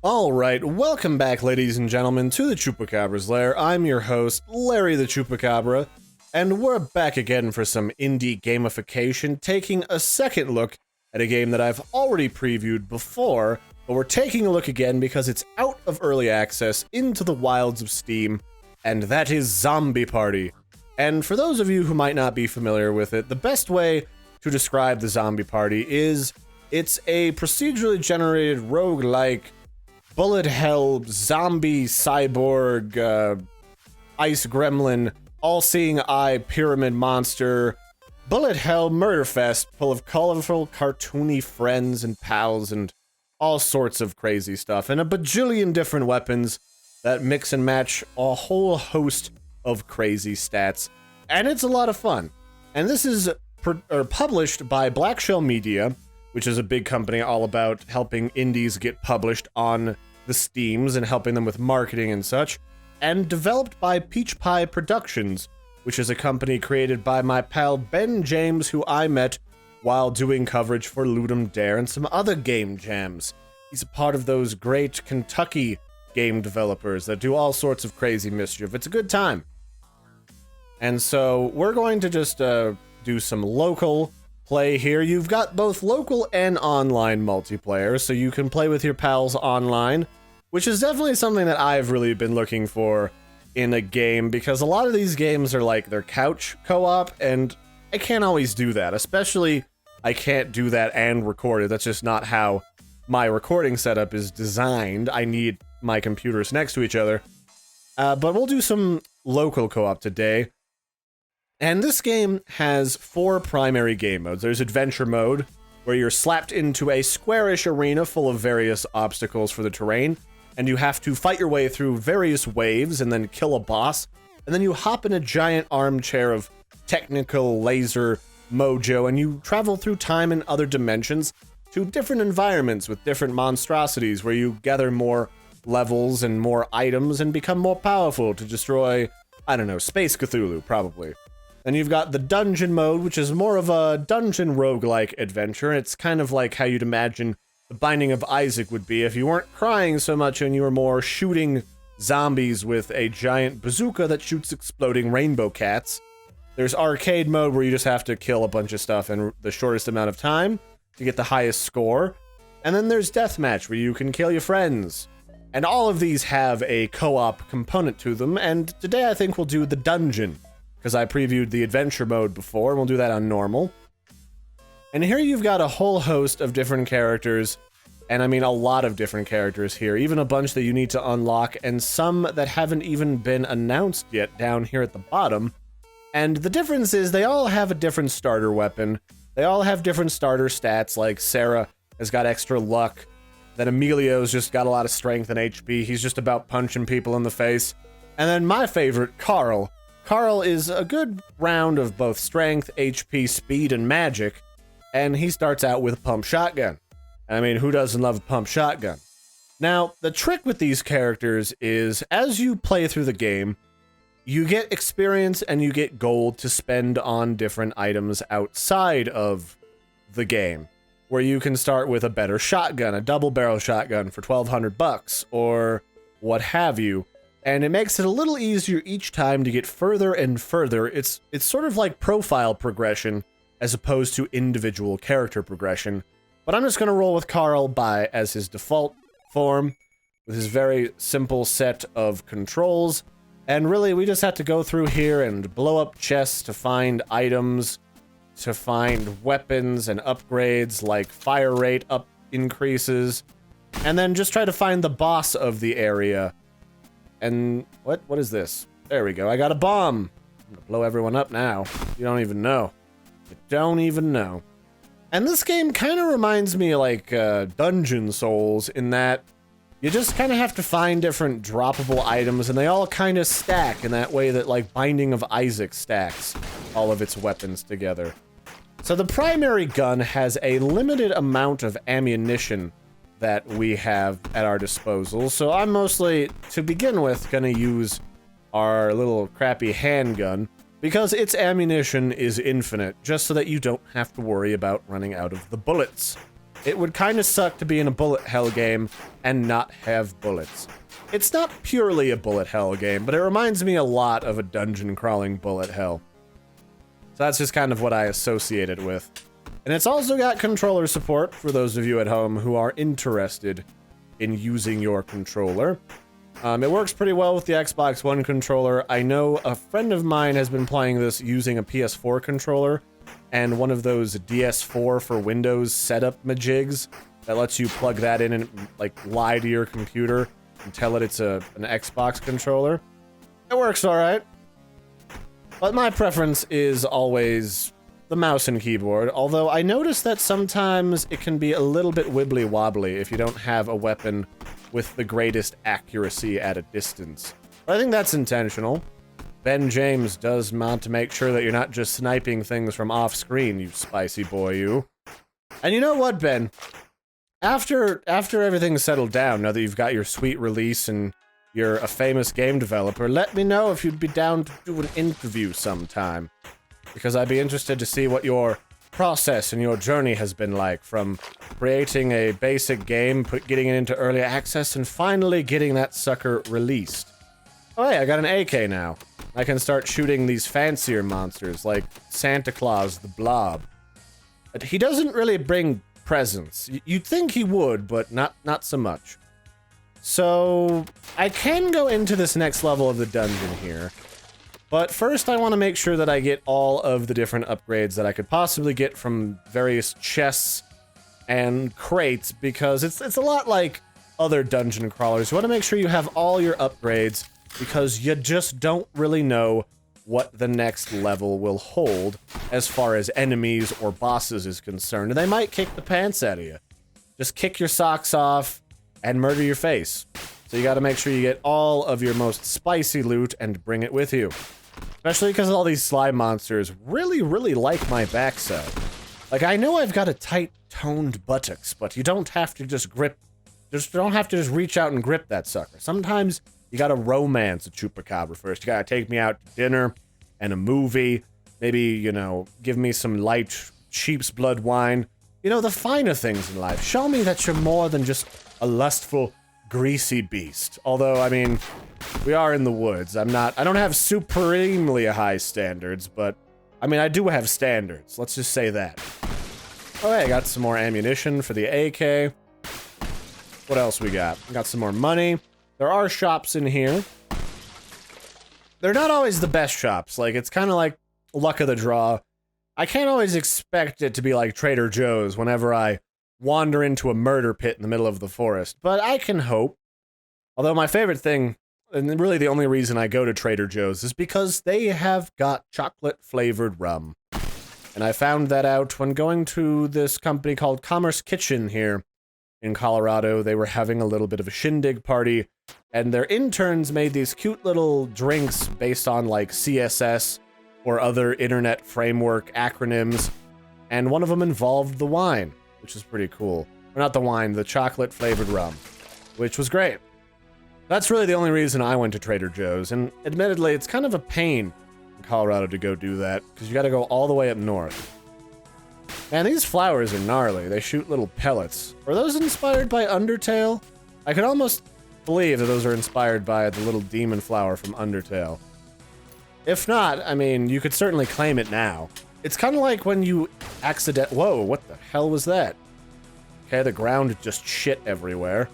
Alright, welcome back ladies and gentlemen to the Chupacabra's Lair. I'm your host, Larry the Chupacabra, and we're back again for some indie gamification, taking a second look at a game that I've already previewed before, but we're taking a look again because it's out of early access into the wilds of Steam, and that is Zombie Party. And for those of you who might not be familiar with it, the best way to describe the Zombie Party is it's a procedurally generated roguelike bullet hell, zombie, cyborg, ice gremlin, all-seeing eye, pyramid monster, bullet hell murder fest full of colorful, cartoony friends and pals and all sorts of crazy stuff, and a bajillion different weapons that mix and match a whole host of crazy stats. And it's a lot of fun. And this is published by Black Shell Media, which is a big company all about helping indies get published on the Steams and helping them with marketing and such, and developed by Peach Pie Productions, which is a company created by my pal Ben James, who I met while doing coverage for Ludum Dare and some other game jams. He's a part of those great Kentucky game developers that do all sorts of crazy mischief. It's a good time. And so we're going to just do some local play here. You've got both local and online multiplayer, so you can play with your pals online, which is definitely something that I've really been looking for in a game, because a lot of these games are like they're couch co-op, and I can't always do that. Especially, I can't do that and record it. That's just not how my recording setup is designed. I need my computers next to each other. But we'll do some local co-op today. And this game has 4 primary game modes. There's Adventure Mode, where you're slapped into a squarish arena full of various obstacles for the terrain, and you have to fight your way through various waves and then kill a boss, and then you hop in a giant armchair of technical laser mojo, and you travel through time and other dimensions to different environments with different monstrosities, where you gather more levels and more items and become more powerful to destroy, I don't know, Space Cthulhu, probably. Then you've got the dungeon mode, which is more of a dungeon roguelike adventure. It's kind of like how you'd imagine The Binding of Isaac would be if you weren't crying so much and you were more shooting zombies with a giant bazooka that shoots exploding rainbow cats. There's arcade mode, where you just have to kill a bunch of stuff in the shortest amount of time to get the highest score. And then there's deathmatch, where you can kill your friends. And all of these have a co-op component to them, and today I think we'll do the dungeon, because I previewed the adventure mode before, and we'll do that on normal. And here you've got a whole host of different characters, and I mean a lot of different characters here, even a bunch that you need to unlock, and some that haven't even been announced yet down here at the bottom. And the difference is they all have a different starter weapon, they all have different starter stats, like Sarah has got extra luck, then Emilio's just got a lot of strength and HP, he's just about punching people in the face. And then my favorite, Carl. Carl is a good round of both strength, HP, speed, and magic, and he starts out with a pump shotgun. I mean, who doesn't love a pump shotgun? Now, the trick with these characters is, as you play through the game, you get experience and you get gold to spend on different items outside of the game, where you can start with a better shotgun, a double-barrel shotgun for 1,200 bucks, or what have you. And it makes it a little easier each time to get further and further. It's sort of like profile progression as opposed to individual character progression. But I'm just going to roll with Carl as his default form, with his very simple set of controls. And really, we just have to go through here and blow up chests to find items, to find weapons and upgrades like fire rate increases, and then just try to find the boss of the area. And what is this? There we go. I got a bomb. I'm gonna blow everyone up now. You don't even know. You don't even know. And this game kind of reminds me of like Dungeon Souls, in that you just kind of have to find different droppable items, and they all kind of stack in that way that like Binding of Isaac stacks all of its weapons together. So the primary gun has a limited amount of ammunition that we have at our disposal, so I'm mostly, to begin with, gonna use our little crappy handgun, because its ammunition is infinite, just so that you don't have to worry about running out of the bullets. It would kind of suck to be in a bullet hell game and not have bullets. It's not purely a bullet hell game, but it reminds me a lot of a dungeon crawling bullet hell. So that's just kind of what I associate it with. And it's also got controller support for those of you at home who are interested in using your controller. It works pretty well with the Xbox One controller. I know a friend of mine has been playing this using a PS4 controller and one of those DS4 for Windows setup majigs that lets you plug that in and like lie to your computer and tell it it's an Xbox controller. It works alright. But my preference is always the mouse and keyboard, although I notice that sometimes it can be a little bit wibbly-wobbly if you don't have a weapon with the greatest accuracy at a distance. But I think that's intentional. Ben James does want to make sure that you're not just sniping things from off-screen, you spicy boy, you. And you know what, Ben? After everything's settled down, now that you've got your sweet release and you're a famous game developer, let me know if you'd be down to do an interview sometime. Because I'd be interested to see what your process and your journey has been like, from creating a basic game, getting it into early access, and finally getting that sucker released. Oh hey, I got an AK now. I can start shooting these fancier monsters, like Santa Claus the Blob. But he doesn't really bring presents. You'd think he would, but not so much. So, I can go into this next level of the dungeon here. But first I want to make sure that I get all of the different upgrades that I could possibly get from various chests and crates, because it's a lot like other dungeon crawlers. You want to make sure you have all your upgrades, because you just don't really know what the next level will hold as far as enemies or bosses is concerned. And they might kick the pants out of you. Just kick your socks off and murder your face. So you gotta make sure you get all of your most spicy loot and bring it with you. Especially because all these slime monsters really like my backside. Like, I know I've got a tight, toned buttocks, but you don't have to just grip... don't have to just reach out and grip that sucker. Sometimes you gotta romance a Chupacabra first. You gotta take me out to dinner and a movie. Maybe, you know, give me some light sheep's blood wine. You know, the finer things in life. Show me that you're more than just a lustful, greasy beast. Although, I mean, we are in the woods. I don't have supremely high standards, but, I mean, I do have standards. Let's just say that. Oh, hey, I got some more ammunition for the AK. What else we got? We got some more money. There are shops in here. They're not always the best shops. Like, it's kind of like luck of the draw. I can't always expect it to be like Trader Joe's whenever I wander into a murder pit in the middle of the forest, but I can hope. Although my favorite thing, and really the only reason I go to Trader Joe's, is because they have got chocolate-flavored rum. And I found that out when going to this company called Commerce Kitchen here in Colorado. They were having a little bit of a shindig party, and their interns made these cute little drinks based on, like, CSS or other internet framework acronyms, and one of them involved the wine, which is pretty cool. Or not the wine, the chocolate-flavored rum, which was great. That's really the only reason I went to Trader Joe's, and admittedly, it's kind of a pain in Colorado to go do that, because you gotta go all the way up north. Man, these flowers are gnarly. They shoot little pellets. Are those inspired by Undertale? I could almost believe that those are inspired by the little demon flower from Undertale. If not, I mean, you could certainly claim it now. It's kind of like when you whoa, what the hell was that? Okay, the ground just shit everywhere.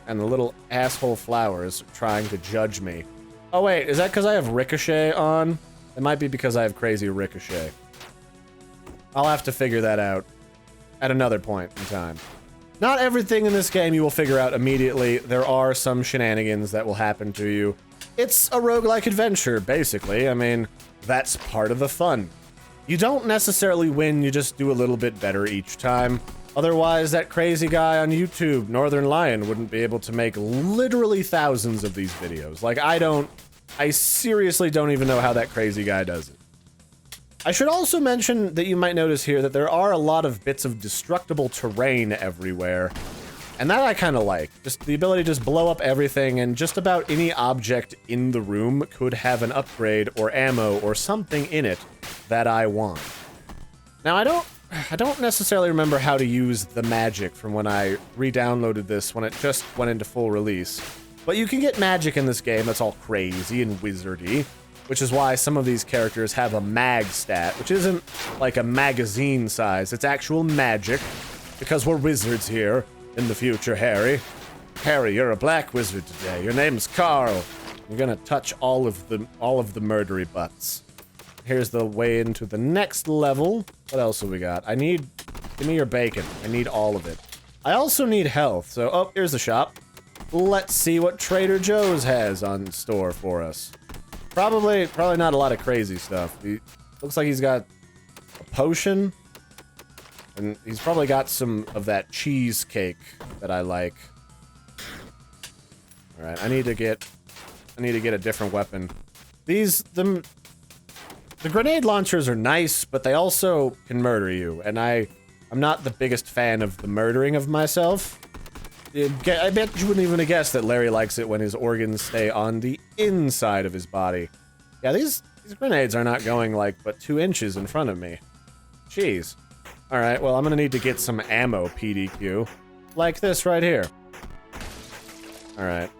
And the little asshole flowers trying to judge me. Oh wait, is that because I have Ricochet on? It might be because I have crazy Ricochet. I'll have to figure that out at another point in time. Not everything in this game you will figure out immediately. There are some shenanigans that will happen to you. It's a roguelike adventure, basically. I mean, that's part of the fun. You don't necessarily win, you just do a little bit better each time. Otherwise, that crazy guy on YouTube, Northern Lion, wouldn't be able to make literally thousands of these videos. Like, I seriously don't even know how that crazy guy does it. I should also mention that you might notice here that there are a lot of bits of destructible terrain everywhere. And that I kind of like. Just the ability to just blow up everything, and just about any object in the room could have an upgrade or ammo or something in it that I want. Now, I don't I don't necessarily remember how to use the magic from when I re-downloaded this when it just went into full release. But you can get magic in this game that's all crazy and wizardy, which is why some of these characters have a mag stat, which isn't like a magazine size, it's actual magic, because we're wizards here in the future, Harry. Harry, you're a black wizard today. Your name's Carl. You're gonna touch all of the murdery butts. Here's the way into the next level. What else have we got? Give me your bacon. I need all of it. I also need health, so, oh, here's the shop. Let's see what Trader Joe's has on store for us. Probably not a lot of crazy stuff. Looks like he's got a potion, and he's probably got some of that cheesecake that I like. All right, I need to get a different weapon. The grenade launchers are nice, but they also can murder you, and I'm not the biggest fan of the murdering of myself. I bet you wouldn't even have guessed that Larry likes it when his organs stay on the inside of his body. Yeah, these grenades are not going, like, but 2 inches in front of me. Jeez. Alright, well, I'm gonna need to get some ammo, PDQ. Like this right here. Alright.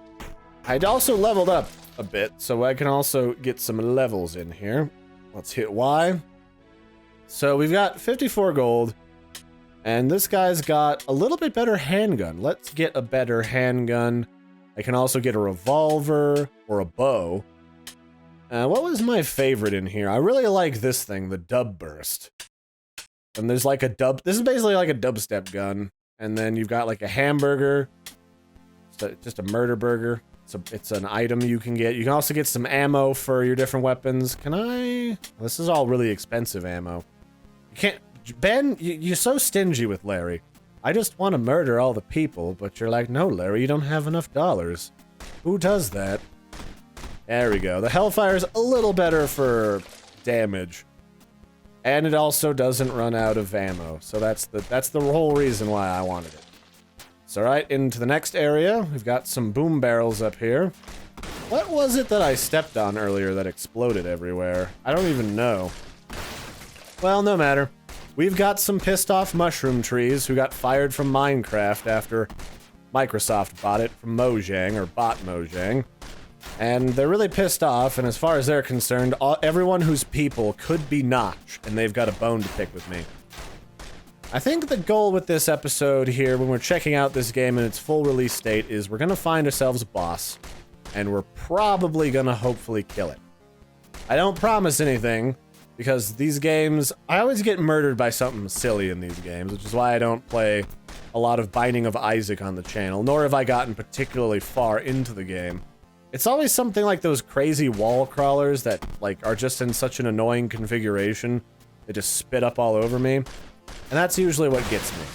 I'd also leveled up a bit, so I can also get some levels in here. Let's hit Y. So we've got 54 gold, and this guy's got a little bit better handgun. Let's get a better handgun. I can also get a revolver or a bow. What was my favorite in here? I really like this thing, the dub burst. And there's like a this is basically like a dubstep gun. And then you've got like a hamburger. Just a murder burger. It's an item you can get. You can also get some ammo for your different weapons. This is all really expensive ammo. You can't... Ben, you're so stingy with Larry. I just want to murder all the people, but you're like, no, Larry, you don't have enough dollars. Who does that? There we go. The Hellfire's a little better for damage. And it also doesn't run out of ammo. So that's the whole reason why I wanted it. So right into the next area, we've got some boom barrels up here. What was it that I stepped on earlier that exploded everywhere? I don't even know. Well, no matter. We've got some pissed off mushroom trees who got fired from Minecraft after Microsoft bought it from Mojang, or bought Mojang. And they're really pissed off, and as far as they're concerned, everyone who's people could be Notch, and they've got a bone to pick with me. I think the goal with this episode here, when we're checking out this game in its full release state, is we're gonna find ourselves a boss, and we're probably gonna hopefully kill it. I don't promise anything, because these games, I always get murdered by something silly in these games, which is why I don't play a lot of Binding of Isaac on the channel, nor have I gotten particularly far into the game. It's always something like those crazy wall crawlers that, like, are just in such an annoying configuration, they just spit up all over me. And that's usually what gets me.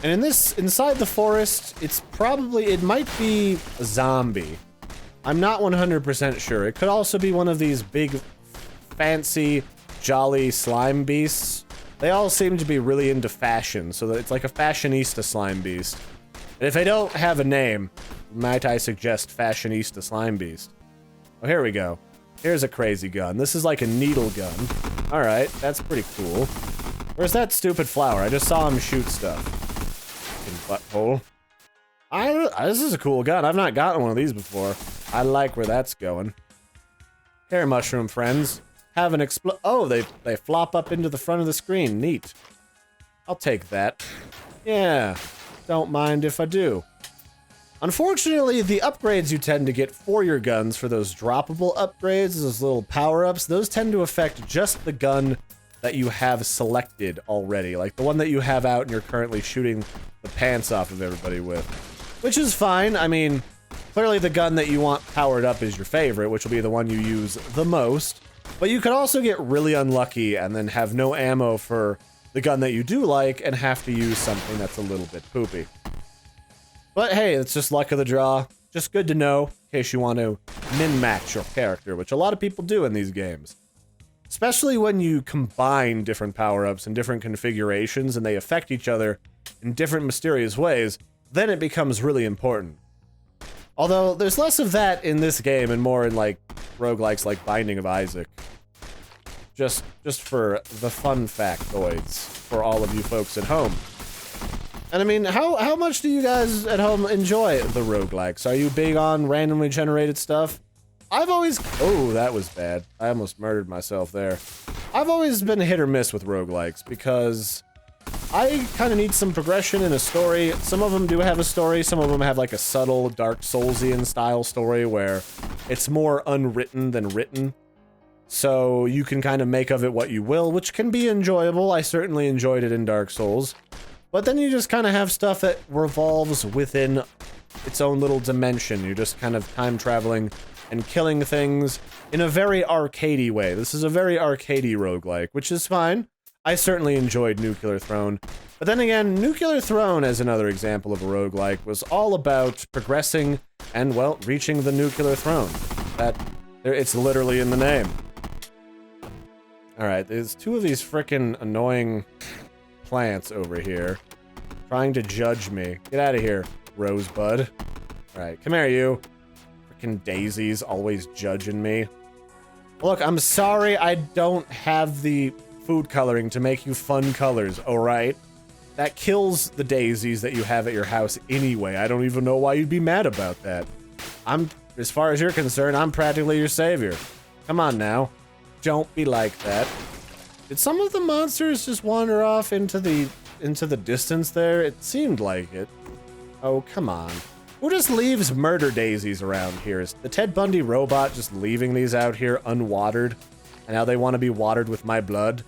And inside the forest, it might be a zombie. I'm not 100% sure. It could also be one of these big, fancy, jolly slime beasts. They all seem to be really into fashion, so that it's like a fashionista slime beast. And if they don't have a name, might I suggest fashionista slime beast? Oh, here we go. Here's a crazy gun. This is like a needle gun. Alright, that's pretty cool. Where's that stupid flower? I just saw him shoot stuff. Fucking butthole. This is a cool gun. I've not gotten one of these before. I like where that's going. Here, mushroom friends. Have an oh, they flop up into the front of the screen. Neat. I'll take that. Yeah. Don't mind if I do. Unfortunately, the upgrades you tend to get for your guns, for those droppable upgrades, those little power-ups, those tend to affect just the gun that you have selected already. Like the one that you have out and you're currently shooting the pants off of everybody with. Which is fine. I mean, clearly the gun that you want powered up is your favorite, which will be the one you use the most. But you could also get really unlucky and then have no ammo for the gun that you do like and have to use something that's a little bit poopy. But hey, it's just luck of the draw. Just good to know in case you want to min-max your character, which a lot of people do in these games. Especially when you combine different power-ups and different configurations and they affect each other in different mysterious ways, then it becomes really important. Although, there's less of that in this game and more in, like, roguelikes like Binding of Isaac. just for the fun factoids for all of you folks at home. And I mean, how much do you guys at home enjoy the roguelikes? Are you big on randomly generated stuff? I've always... Oh, that was bad. I almost murdered myself there. I've always been hit or miss with roguelikes because I kind of need some progression in a story. Some of them do have a story. Some of them have like a subtle Dark Soulsian style story where it's more unwritten than written. So you can kind of make of it what you will, which can be enjoyable. I certainly enjoyed it in Dark Souls. But then you just kind of have stuff that revolves within its own little dimension. You're just kind of time traveling and killing things in a very arcadey way. This is a very arcadey roguelike, which is fine. I certainly enjoyed Nuclear Throne. But then again, Nuclear Throne, as another example of a roguelike, was all about progressing and, well, reaching the Nuclear Throne. It's literally in the name. Alright, there's two of these frickin' annoying plants over here trying to judge me. Get out of here, Rosebud. Alright, come here, you. Frickin' daisies always judging me. Look, I'm sorry I don't have the food coloring to make you fun colors, alright? That kills the daisies that you have at your house anyway. I don't even know why you'd be mad about that. As far as you're concerned, I'm practically your savior. Come on now. Don't be like that. Did some of the monsters just wander off into the distance there? It seemed like it. Oh, come on. Who just leaves murder daisies around here? Is the Ted Bundy robot just leaving these out here unwatered? And now they want to be watered with my blood?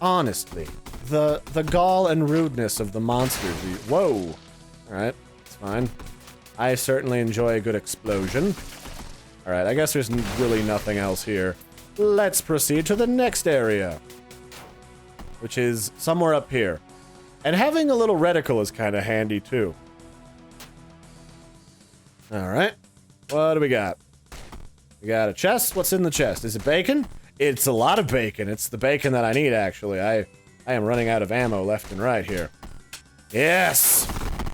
Honestly, the gall and rudeness of the monsters. Whoa. Alright, it's fine. I certainly enjoy a good explosion. Alright, I guess there's really nothing else here. Let's proceed to the next area, which is somewhere up here. And having a little reticle is kind of handy, too. Alright, what do we got? We got a chest. What's in the chest? Is it bacon? It's a lot of bacon. It's the bacon that I need, actually. I am running out of ammo left and right here. Yes!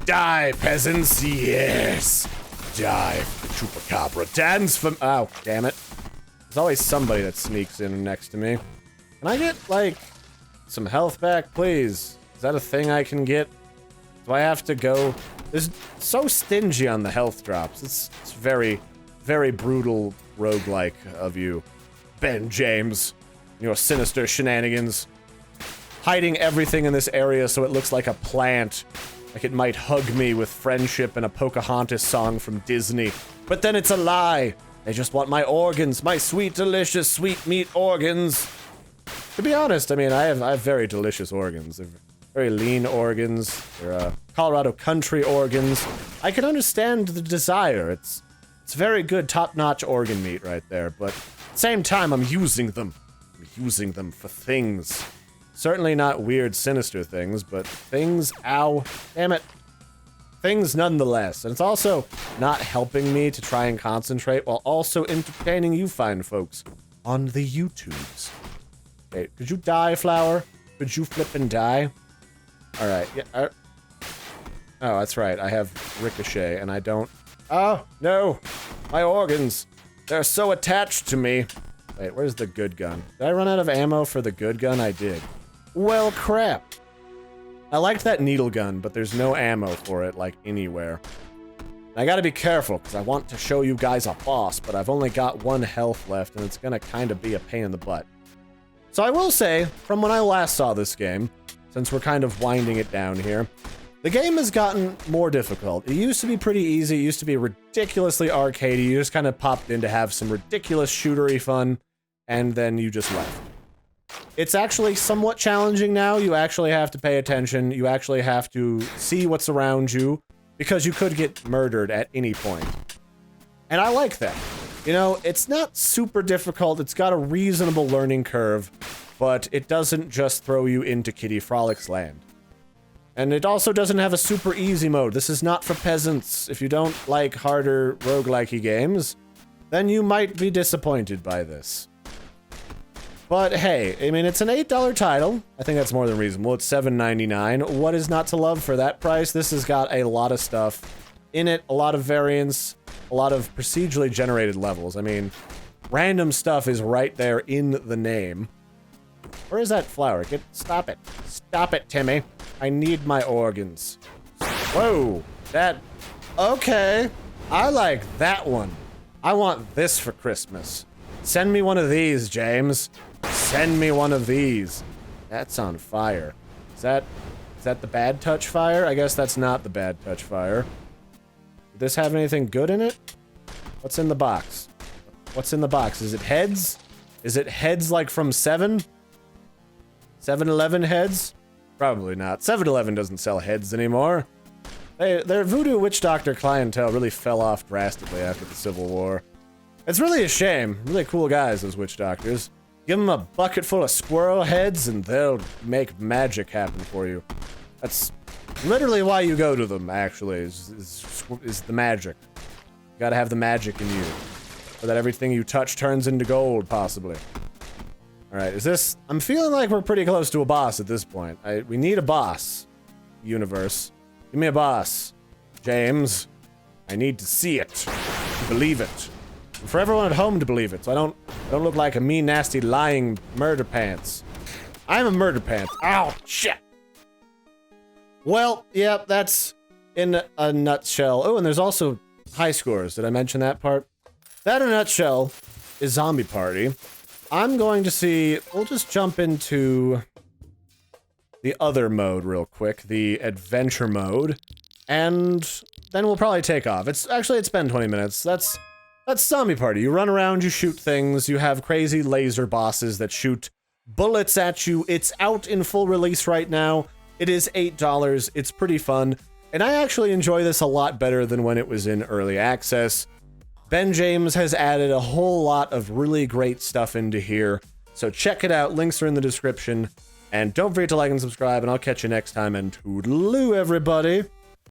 Die, peasants! Yes! Die for the Chupacabra. Dance for... Oh, damn it. There's always somebody that sneaks in next to me. Can I get, like, some health back, please? Is that a thing I can get? Do I have to go? There's so stingy on the health drops. It's very, very brutal roguelike of you, Ben James. Your sinister shenanigans. Hiding everything in this area so it looks like a plant. Like it might hug me with friendship and a Pocahontas song from Disney. But then it's a lie. They just want my organs, my sweet, delicious, sweet meat organs. To be honest, I mean, I have very delicious organs. They're very lean organs. They're Colorado country organs. I can understand the desire. It's very good, top-notch organ meat right there. But at the same time, I'm using them. I'm using them for things. Certainly not weird, sinister things, but things, ow, damn it. Things nonetheless. And it's also not helping me to try and concentrate while also entertaining you fine folks on the YouTubes. Okay, could you die, Flower? Could you flip and die? Alright, yeah. Oh, that's right. I have Ricochet, and I don't... Oh, no! My organs! They're so attached to me! Wait, where's the good gun? Did I run out of ammo for the good gun? I did. Well, crap. I liked that needle gun, but there's no ammo for it, like, anywhere. And I gotta be careful, because I want to show you guys a boss, but I've only got 1 health left, and it's gonna kind of be a pain in the butt. So I will say, from when I last saw this game, since we're kind of winding it down here, the game has gotten more difficult. It used to be pretty easy, it used to be ridiculously arcadey, you just kind of popped in to have some ridiculous shootery fun, and then you just left. It's actually somewhat challenging now. You actually have to pay attention. You actually have to see what's around you, because you could get murdered at any point. And I like that. You know, it's not super difficult. It's got a reasonable learning curve, but it doesn't just throw you into Kitty Frolics land. And it also doesn't have a super easy mode. This is not for peasants. If you don't like harder roguelike-y games, then you might be disappointed by this. But hey, I mean, it's an $8 title. I think that's more than reasonable. It's $7.99. What is not to love for that price? This has got a lot of stuff in it, a lot of variants, a lot of procedurally generated levels. I mean, random stuff is right there in the name. Where is that flower? Stop it. Stop it, Timmy. I need my organs. Whoa, okay. I like that one. I want this for Christmas. Send me one of these, James. Send me one of these. That's on fire. Is that the bad touch fire? I guess that's not the bad touch fire. Did this have anything good in it? What's in the box? What's in the box? Is it heads? Is it heads like from 7? 7-Eleven heads? Probably not. 7-Eleven doesn't sell heads anymore. Their voodoo witch doctor clientele really fell off drastically after the Civil War. It's really a shame. Really cool guys, those witch doctors. Give them a bucket full of squirrel heads and they'll make magic happen for you. That's literally why you go to them, actually, is the magic. You gotta have the magic in you. So that everything you touch turns into gold, possibly. Alright, I'm feeling like we're pretty close to a boss at this point. We need a boss. Universe. Give me a boss. James. I need to see it. To believe it. And for everyone at home to believe it, so I don't look like a mean, nasty, lying murder pants. I'm a murder pants. Ow, shit. Well, yeah, that's in a nutshell. Oh, and there's also high scores. Did I mention that part? That in a nutshell is Zombie Party. I'm going to see... We'll just jump into the other mode real quick, the adventure mode, and then we'll probably take off. It's been 20 minutes. That's Zombie Party. You run around, you shoot things, you have crazy laser bosses that shoot bullets at you. It's out in full release right now. It is $8. It's pretty fun, and I actually enjoy this a lot better than when it was in early access. Ben James has added a whole lot of really great stuff into here, so check it out. Links are in the description, and don't forget to like and subscribe, and I'll catch you next time, and toodaloo, everybody!